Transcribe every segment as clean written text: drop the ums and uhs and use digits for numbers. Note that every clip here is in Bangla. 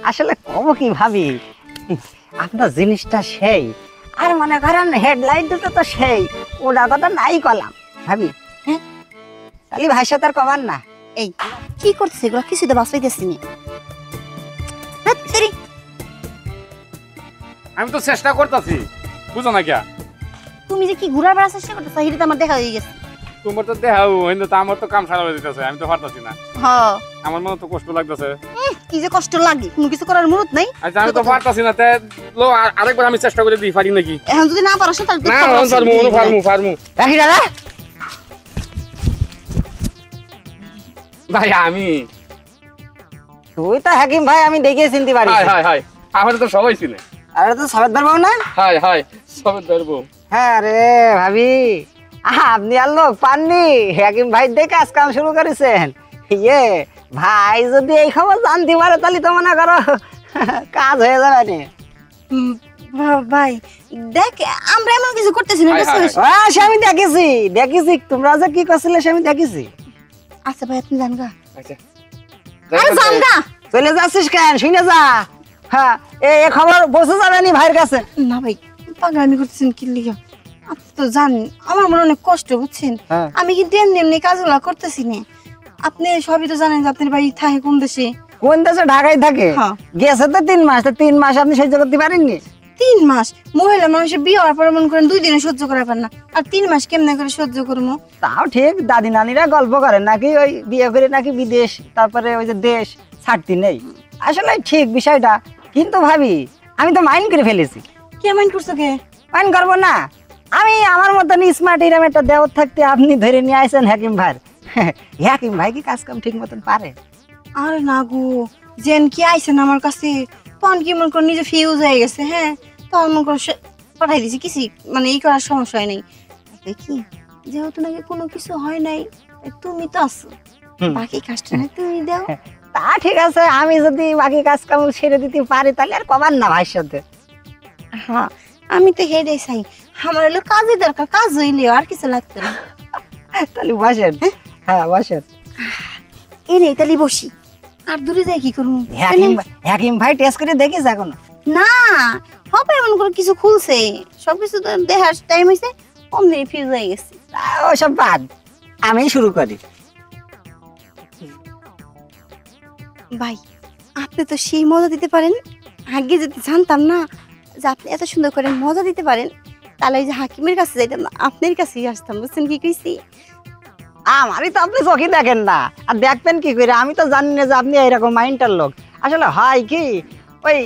আসলে কব কি ভাবি, আপনার জিনিসটা সেই, আর মনে করেন হেডলাইট দুটো তো সেই, ওটার কথা নাই কলাম ভাবি। হ্যাঁ তাহলে ভাইয়ের সাথে আর কবার না। এই কি করতেছে এগুলো? কিছু তো বাঁচাইতেছি না। আমি তো চেষ্টা করতেছি, বুঝো না কে? তুমি যে কি ঘুরার বেড়া চেষ্টা করতেছো সেটা তো আমার দেখা হয়ে গেছে। তোমার তো দেখাও কিন্তু তো আমার তো কাম সারা দিতেছে, আমি তো পারতাছি না। হ্যাঁ আমার মনে তো কষ্ট লাগতেছে। কি যে কষ্ট লাগে, কোনো কিছু করার মুরত নাই। আচ্ছা আমি তো পারতাছি না, তে লো আরেকবার আমি চেষ্টা করে দিই, পারি নাকি? এখন যদি না পারো তাহলে তো না ফার্মু রাখি দাদা। ভাই আমি তুই তো হাকিম ভাই, আমি দেখে চিনতে পারি। হাই হাই হাই, আমার তো সবাই চিনে। আরে তো সবেত ধরবো না। হাই হাই সবে ধরবো। হ্যাঁ রে ভাবি, আপনি আর লোক পাননি, হাকিম ভাই দিয়ে কাজ কাম শুরু করেছেন। ইয়ে ভাই যদি এই খবর জানতে পারে তাহলে তো মনে করো কাজ হয়ে যাবে না। ভাই দেখ, আমরা এমন কিছু করতেছি না। সে আমি দেখেছি তোমরা যে কি করছিলে সে আমি দেখেছি। আচ্ছা ভাই আপনি জান গা। আচ্ছা আরে জান গা, চলে যাচ্ছিস কেন? শুনে যা। হ্যাঁ এই খবর বসে যাবে নি ভাইয়ের কাছে। না ভাই পাগলামি করতেছেন কি লিগা? আপনি তো জানেন আমার মনে অনেক কষ্ট, বুঝছেন? আমি কিন্তু এমনি এমনি কাজগুলো করতেছি না। আপনি সবই তো জানেন যে আপনার বাড়ি থাকে কোন দেশে। কোন দেশে? ঢাকায় থাকে। গেছে তো 3 মাস, তো 3 মাস আপনি সহ্য করতে পারেননি? 3 মাস? মহিলা মানুষের বিয়ে হওয়ার পরে মনে করেন 2 দিনে সহ্য করা পারে না, আর 3 মাস কেমনে করে সহ্য করবো? তাও ঠিক, দাদি নানিরা গল্প করে নাকি ওই বিয়ে করে নাকি বিদেশ, তারপরে ওই যে দেশ ছাড়তে নেই। আসলে ঠিক বিষয়টা, কিন্তু ভাবি আমি তো মাইন্ড করে ফেলেছি। কে মাইন্ড করছো? কে মাইন্ড করবো না? আমি আমার মতন স্মার্ট এরম একটা দেওয়ার থাকতে আপনি ধরে নিয়ে আসেন হাকিম ভাই। হাকিম ভাই কি কাজ কাম ঠিক মতন পারে? আরে না গো, জেন কি আইছেন আমার কাছে, তখন কি মনে করেন নিজে ফিউজ হয়ে গেছে। হ্যাঁ তখন মনে করেন পাঠাই দিছি, কিছু মানে এই করার সমস্যা হয় নাই। কি যেহেতু নাকি কোনো কিছু হয় নাই, তুমি তো আছো, বাকি কাজটা না তুমি দাও। তা ঠিক আছে, আমি যদি বাকি কাজ কাম ছেড়ে দিতে পারি তাহলে আর কবার না ভাইয়ের সাথে। হ্যাঁ আমি তো হেডেই চাই, আমার হলো কাজই দরকার, কাজ হইলে আর কিছু লাগতো না। তাহলে বসেন। হ্যাঁ বসেন। এই নেই তাহলে বসি, আর দূরে যাই কি করবো? হাকিম ভাই টেস্ট করে দেখিস এখনো? না হবে, এমন করে কিছু খুলছে, সবকিছু তো দেখার টাইম হয়েছে, অমনি ফিউজ হয়ে গেছে। ওসব বাদ, আমি শুরু করি। ভাই আপনি তো সেই মজা দিতে পারেন, আগে যদি জানতাম না যে আপনি এত সুন্দর করে মজা দিতে পারেন, তাহলে ওই যে হাকিমের কাছে যাইতাম না, আপনার কাছেই আসতাম। বুঝছেন কি কইছি? আমারই তো আপনি চোখে দেখেন না, আর দেখবেন কি করে? আমি তো জানি না যে আপনি এরকম মাইন্ডটার লোক। আসলে হয় কি, ওই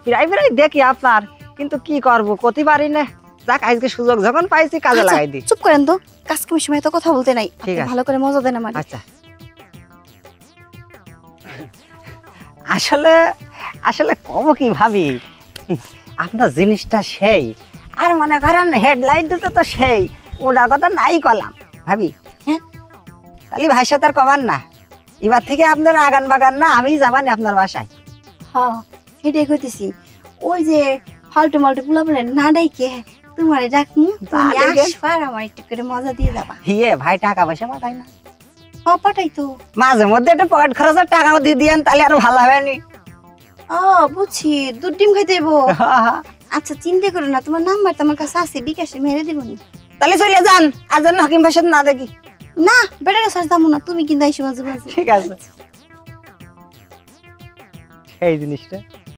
প্রায় প্রায় দেখি আপনার, কিন্তু কি করব, করতে পারি না। যাক আজকে সুযোগ যখন পাইছি কাজে লাগাই দিই। চুপ করেন তো, কাজ কামের সময় তো কথা বলতে নাই। ঠিক আছে, ভালো করে মজা দেন আমার। আচ্ছা আসলে আসলে কব কি ভাবি, আপনার জিনিসটা সেই, আর মনে করেন হেডলাইট দুটো তো সেই, ওটার কথা নাই কলাম ভাবি। হ্যাঁ তাহলে ভাইয়ের সাথে আর কবার না, এবার থেকে আপনার আগান বাগান না, আমি যাবানি আপনার বাসায়। হ্যাঁ সেটাই কইতেছি, ওই যে ফালতু মালতু পোলা বলেন না ডাইকে তোমারে ডাকমু, তুমি আসবার আমার একটু করে মজা দিয়ে যাবা। ইয়ে ভাই টাকা পয়সা পাঠাই না? হ্যাঁ পাঠাই তো, মাঝে মধ্যে একটা পকেট খরচের টাকাও দিয়ে দিয়েন, তাহলে আরো ভালো হবে নি? ও বুঝছি, দুধ ডিম খাইতে দেবো। আচ্ছা চিন্তা করো না, তোমার নাম্বার তো আমার কাছে আছে, বিকাশে মেরে দেবো নি। তাহলে চলে যান, আর যেন হাকিম ভাইয়ের সাথে না দেখি। না বেটার কাছে যাবো না, তুমি কিন্তু আইসো মাঝে মাঝে। ঠিক আছে। এই জিনিসটা